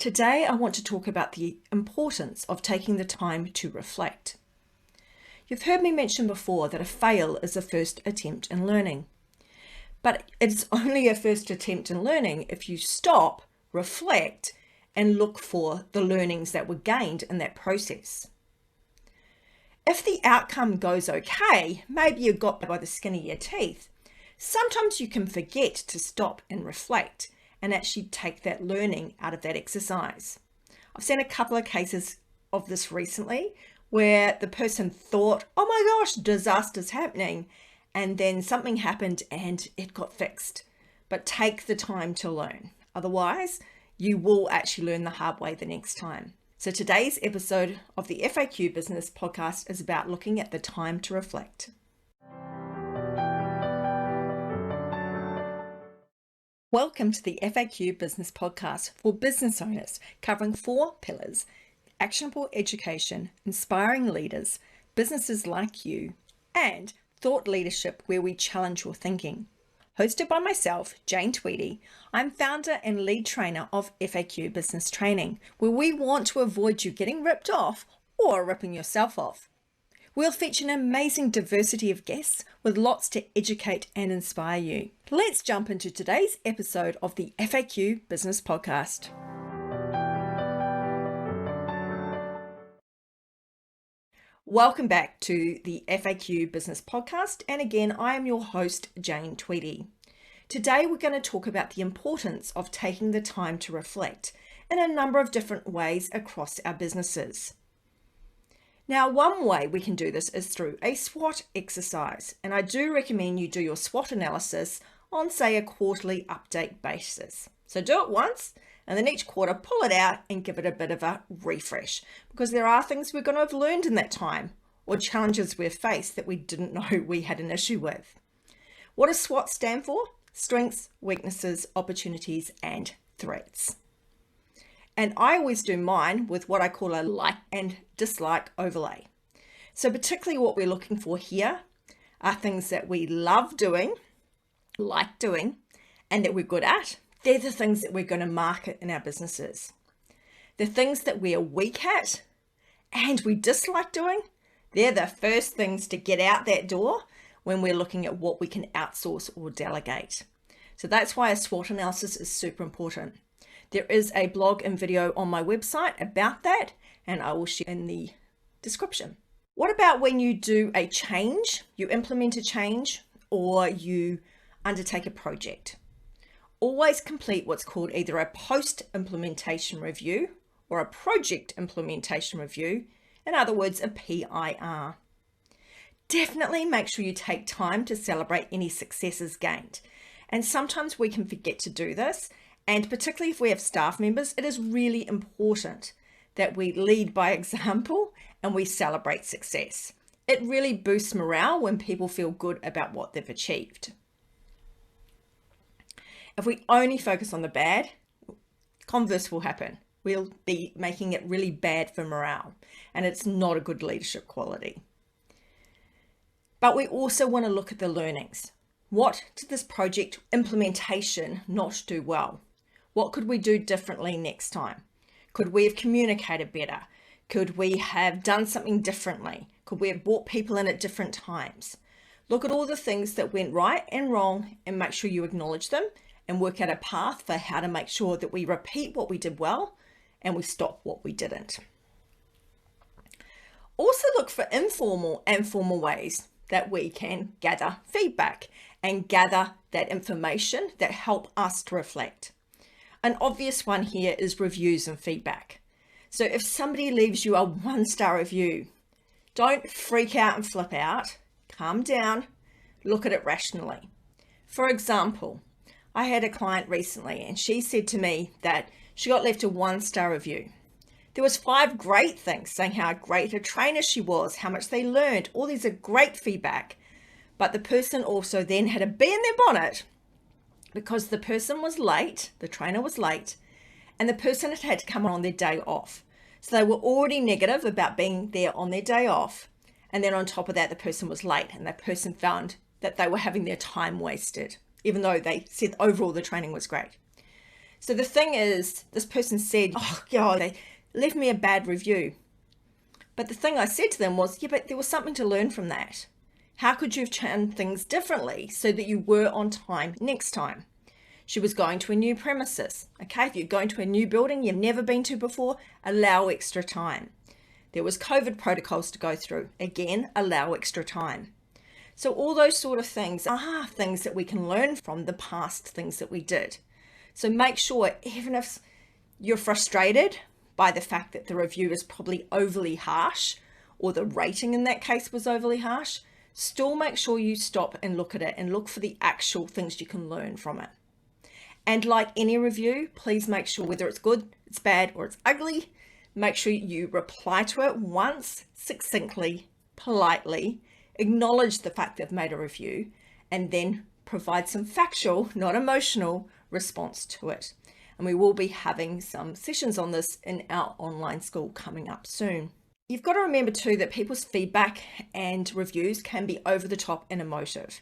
Today, I want to talk about the importance of taking the time to reflect. You've heard me mention before that a fail is a first attempt in learning. But it's only a first attempt in learning if you stop, reflect, and look for the learnings that were gained in that process. If the outcome goes okay, maybe you got by the skin of your teeth, sometimes you can forget to stop and reflect and actually take that learning out of that exercise. I've seen a couple of cases of this recently where the person thought, oh my gosh, disaster's happening, and then something happened and it got fixed. But take the time to learn. Otherwise, you will actually learn the hard way the next time. So today's episode of the FAQ Business Podcast is about looking at the time to reflect. Welcome to the FAQ Business Podcast for business owners, covering 4 pillars: actionable education, inspiring leaders, businesses like you, and thought leadership, where we challenge your thinking. Hosted by myself, Jane Tweedy, I'm founder and lead trainer of FAQ Business Training, where we want to avoid you getting ripped off or ripping yourself off. We'll feature an amazing diversity of guests with lots to educate and inspire you. Let's jump into today's episode of the FAQ Business Podcast. Welcome back to the FAQ Business Podcast, and again, I am your host, Jane Tweedy. Today, we're going to talk about the importance of taking the time to reflect in a number of different ways across our businesses. Now, one way we can do this is through a SWOT exercise, and I do recommend you do your SWOT analysis on, say, a quarterly update basis. So do it once, and then each quarter pull it out and give it a bit of a refresh, because there are things we're going to have learned in that time, or challenges we've faced that we didn't know we had an issue with. What does SWOT stand for? Strengths, weaknesses, opportunities, and threats. And I always do mine with what I call a like and dislike overlay. So particularly what we're looking for here are things that we love doing, like doing, and that we're good at. They're the things that we're going to market in our businesses. The things that we are weak at and we dislike doing, they're the first things to get out that door when we're looking at what we can outsource or delegate. So that's why a SWOT analysis is super important. There is a blog and video on my website about that, and I will share in the description. What about when you do a change, you implement a change, or you undertake a project? Always complete what's called either a post-implementation review or a project implementation review, in other words, a PIR. Definitely make sure you take time to celebrate any successes gained. And sometimes we can forget to do this, and particularly if we have staff members, it is really important that we lead by example and we celebrate success. It really boosts morale when people feel good about what they've achieved. If we only focus on the bad, converse will happen. We'll be making it really bad for morale, and it's not a good leadership quality. But we also want to look at the learnings. What did this project implementation not do well? What could we do differently next time? Could we have communicated better? Could we have done something differently? Could we have brought people in at different times? Look at all the things that went right and wrong and make sure you acknowledge them and work out a path for how to make sure that we repeat what we did well and we stop what we didn't. Also look for informal and formal ways that we can gather feedback and gather that information that help us to reflect. An obvious one here is reviews and feedback. So if somebody leaves you a 1-star review, don't freak out and flip out. Calm down, look at it rationally. For example, I had a client recently and she said to me that she got left a 1-star review. There was 5 great things, saying how great a trainer she was, how much they learned. All these are great feedback. But the person also then had a bee in their bonnet because the person was late, the trainer was late, and the person had to come on their day off. So they were already negative about being there on their day off. And then on top of that, the person was late, and that person found that they were having their time wasted, even though they said overall the training was great. So the thing is, this person said, oh God, they left me a bad review. But the thing I said to them was, yeah, but there was something to learn from that. How could you have done things differently so that you were on time next time? She was going to a new premises. Okay, if you're going to a new building you've never been to before, allow extra time. There was COVID protocols to go through. Again, allow extra time. So all those sort of things are things that we can learn from the past things that we did. So make sure, even if you're frustrated by the fact that the review is probably overly harsh, or the rating in that case was overly harsh, still make sure you stop and look at it and look for the actual things you can learn from it. And like any review, please make sure, whether it's good, it's bad, or it's ugly, make sure you reply to it once, succinctly, politely, acknowledge the fact they've made a review, and then provide some factual, not emotional, response to it. And we will be having some sessions on this in our online school coming up soon. You've got to remember too that people's feedback and reviews can be over the top and emotive.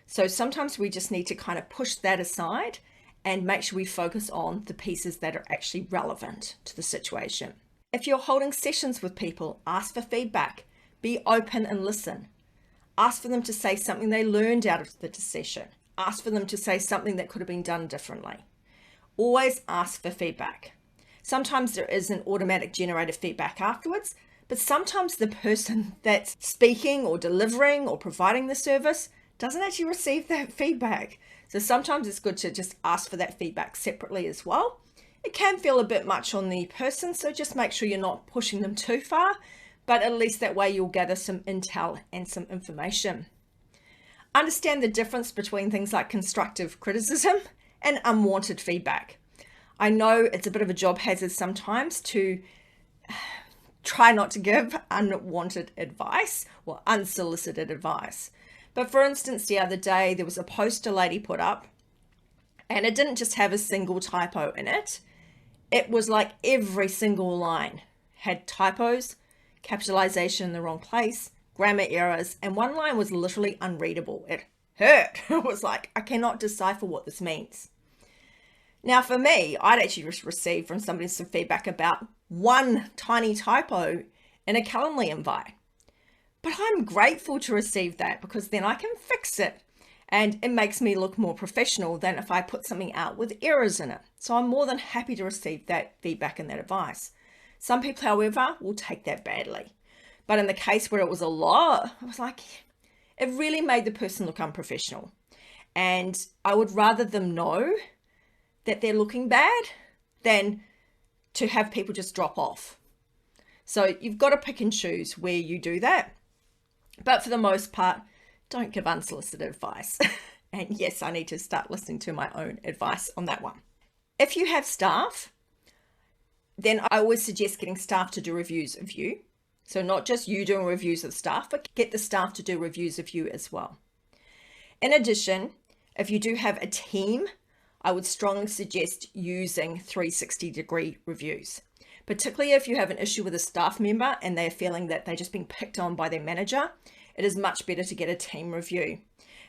So sometimes we just need to kind of push that aside and make sure we focus on the pieces that are actually relevant to the situation. If you're holding sessions with people, ask for feedback, be open and listen. Ask for them to say something they learned out of the session. Ask for them to say something that could have been done differently. Always ask for feedback. Sometimes there is an automatic generated feedback afterwards, but sometimes the person that's speaking or delivering or providing the service doesn't actually receive that feedback. So sometimes it's good to just ask for that feedback separately as well. It can feel a bit much on the person, so just make sure you're not pushing them too far, but at least that way you'll gather some intel and some information. Understand the difference between things like constructive criticism and unwanted feedback. I know it's a bit of a job hazard sometimes to try not to give unwanted advice or unsolicited advice. But for instance, the other day there was a post a lady put up, and it didn't just have a single typo in it. It was like every single line had typos, capitalization in the wrong place, grammar errors, and one line was literally unreadable. It hurt. It was like, I cannot decipher what this means. Now for me, I'd actually just received from somebody some feedback about one tiny typo in a Calendly invite. But I'm grateful to receive that because then I can fix it and it makes me look more professional than if I put something out with errors in it. So I'm more than happy to receive that feedback and that advice. Some people, however, will take that badly. But in the case where it was a lot, I was like, it really made the person look unprofessional. And I would rather them know that they're looking bad than to have people just drop off. So you've got to pick and choose where you do that. But for the most part, don't give unsolicited advice. And yes, I need to start listening to my own advice on that one. If you have staff, then I always suggest getting staff to do reviews of you. So not just you doing reviews of staff, but get the staff to do reviews of you as well. In addition, if you do have a team, I would strongly suggest using 360-degree reviews, particularly if you have an issue with a staff member and they're feeling that they're just being picked on by their manager. It is much better to get a team review.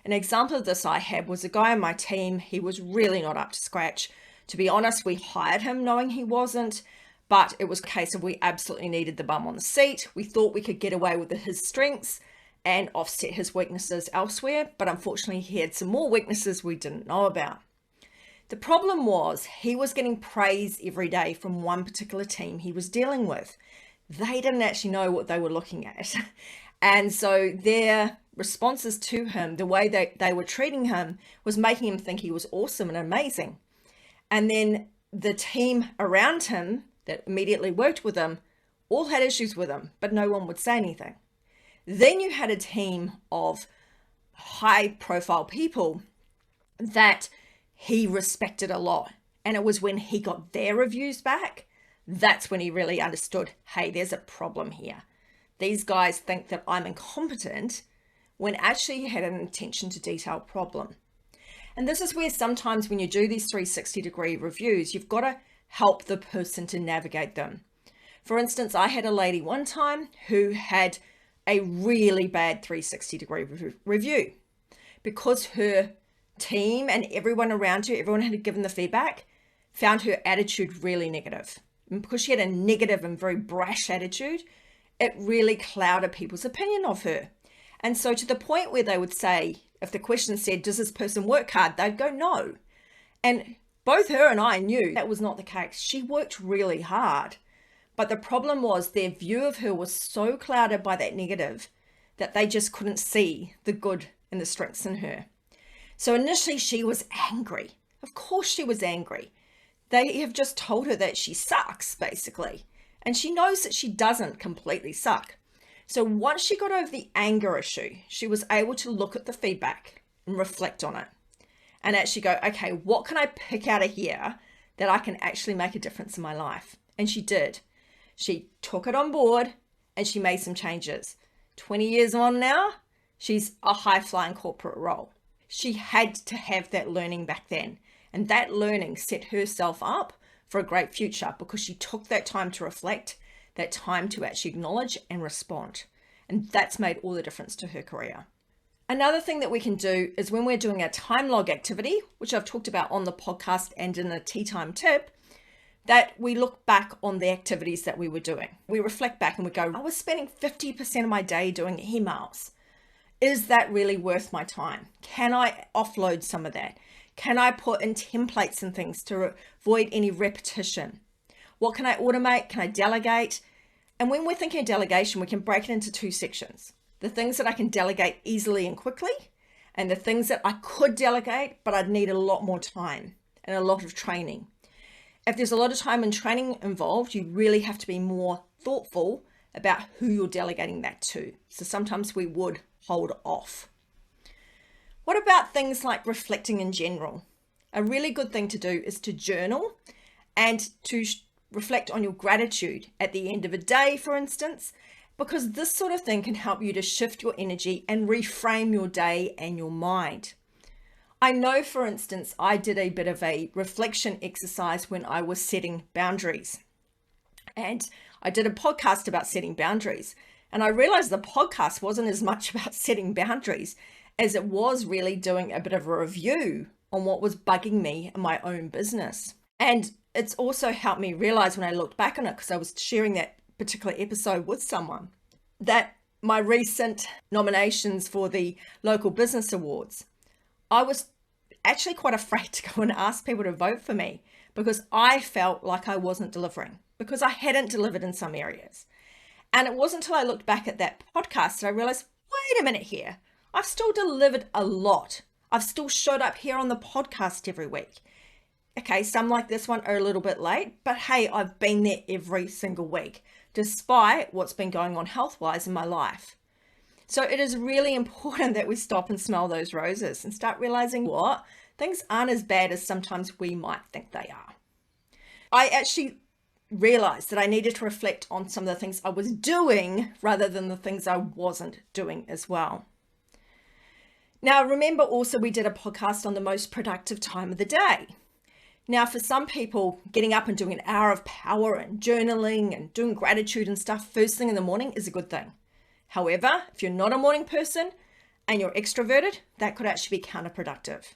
An example of this I had was a guy on my team. He was really not up to scratch. To be honest, we hired him knowing he wasn't, but it was a case of we absolutely needed the bum on the seat. We thought we could get away with his strengths and offset his weaknesses elsewhere, but unfortunately he had some more weaknesses we didn't know about. The problem was he was getting praise every day from one particular team he was dealing with. They didn't actually know what they were looking at. And so their responses to him, the way they were treating him, was making him think he was awesome and amazing. And then the team around him that immediately worked with him all had issues with him, but no one would say anything. Then you had a team of high profile people that he respected a lot. And it was when he got their reviews back, that's when he really understood, hey, there's a problem here. These guys think that I'm incompetent when actually he had an attention to detail problem. And this is where sometimes when you do these 360-degree reviews, you've got to help the person to navigate them. For instance, I had a lady one time who had a really bad 360-degree review because her team and everyone around her, everyone had given the feedback, found her attitude really negative. And because she had a negative and very brash attitude, it really clouded people's opinion of her. And so to the point where they would say, if the question said, does this person work hard? They'd go, no. And both her and I knew that was not the case. She worked really hard. But the problem was their view of her was so clouded by that negative that they just couldn't see the good and the strengths in her. So initially she was angry. Of course she was angry. They have just told her that she sucks, basically. And she knows that she doesn't completely suck. So once she got over the anger issue, she was able to look at the feedback and reflect on it. And actually go, okay, what can I pick out of here that I can actually make a difference in my life? And she did. She took it on board and she made some changes. 20 years on now, she's a high-flying corporate role. She had to have that learning back then. And that learning set herself up for a great future because she took that time to reflect, that time to actually acknowledge and respond. And that's made all the difference to her career. Another thing that we can do is when we're doing a time log activity, which I've talked about on the podcast and in a tea time tip, that we look back on the activities that we were doing. We reflect back and we go, I was spending 50% of my day doing emails. Is that really worth my time? Can I offload some of that? Can I put in templates and things to avoid any repetition? What can I automate? Can I delegate? And when we're thinking of delegation, we can break it into two sections. The things that I can delegate easily and quickly, and the things that I could delegate, but I'd need a lot more time and a lot of training. If there's a lot of time and training involved, you really have to be more thoughtful about who you're delegating that to. So sometimes we would hold off. What about things like reflecting in general? A really good thing to do is to journal and to reflect on your gratitude at the end of a day, for instance, because this sort of thing can help you to shift your energy and reframe your day and your mind. I know, for instance, I did a bit of a reflection exercise when I was setting boundaries. And I did a podcast about setting boundaries. And I realized the podcast wasn't as much about setting boundaries as it was really doing a bit of a review on what was bugging me in my own business. And it's also helped me realize when I looked back on it, because I was sharing that particular episode with someone, that my recent nominations for the local business awards, I was actually quite afraid to go and ask people to vote for me because I felt like I wasn't delivering, because I hadn't delivered in some areas. And it wasn't until I looked back at that podcast that I realized, wait a minute here, I've still delivered a lot. I've still showed up here on the podcast every week. Okay, some like this one are a little bit late, but hey, I've been there every single week, despite what's been going on health-wise in my life. So it is really important that we stop and smell those roses and start realizing what things aren't as bad as sometimes we might think they are. I actually realized that I needed to reflect on some of the things I was doing rather than the things I wasn't doing as well. Now, remember also we did a podcast on the most productive time of the day. Now, for some people, getting up and doing an hour of power and journaling and doing gratitude and stuff first thing in the morning is a good thing. However, if you're not a morning person and you're extroverted, that could actually be counterproductive.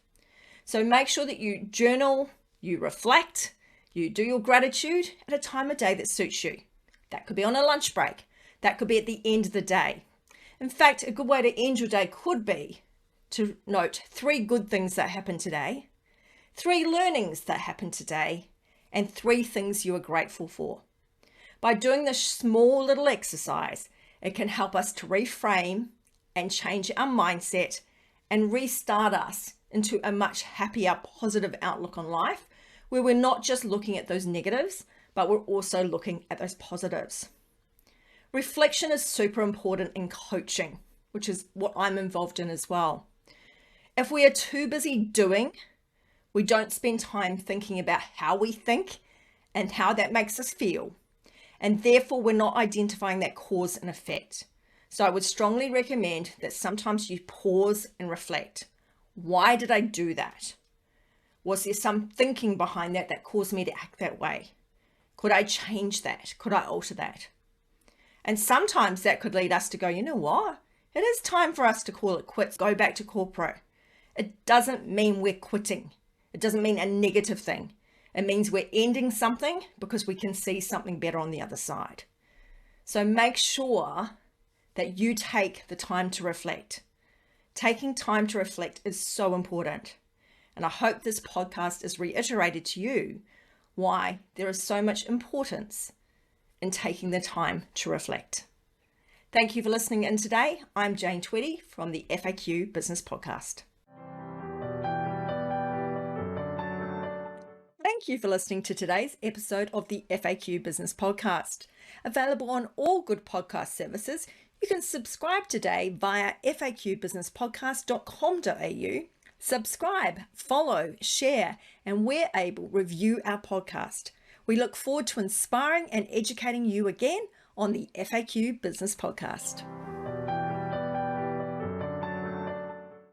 So make sure that you journal, you reflect, you do your gratitude at a time of day that suits you. That could be on a lunch break. That could be at the end of the day. In fact, a good way to end your day could be to note 3 good things that happened today, 3 learnings that happened today, and 3 things you are grateful for. By doing this small little exercise, it can help us to reframe and change our mindset and restart us into a much happier, positive outlook on life, where we're not just looking at those negatives, but we're also looking at those positives. Reflection is super important in coaching, which is what I'm involved in as well. If we are too busy doing, we don't spend time thinking about how we think and how that makes us feel. And therefore, we're not identifying that cause and effect. So I would strongly recommend that sometimes you pause and reflect. Why did I do that? Was there some thinking behind that that caused me to act that way? Could I change that? Could I alter that? And sometimes that could lead us to go, you know what? It is time for us to call it quits, go back to corporate. It doesn't mean we're quitting. It doesn't mean a negative thing. It means we're ending something because we can see something better on the other side. So make sure that you take the time to reflect. Taking time to reflect is so important. And I hope this podcast has reiterated to you why there is so much importance in taking the time to reflect. Thank you for listening in today. I'm Jane Tweedy from the FAQ Business Podcast. Thank you for listening to today's episode of the FAQ Business Podcast. Available on all good podcast services, you can subscribe today via faqbusinesspodcast.com.au. Subscribe, follow, share, and where able, review our podcast. We look forward to inspiring and educating you again on the FAQ Business Podcast.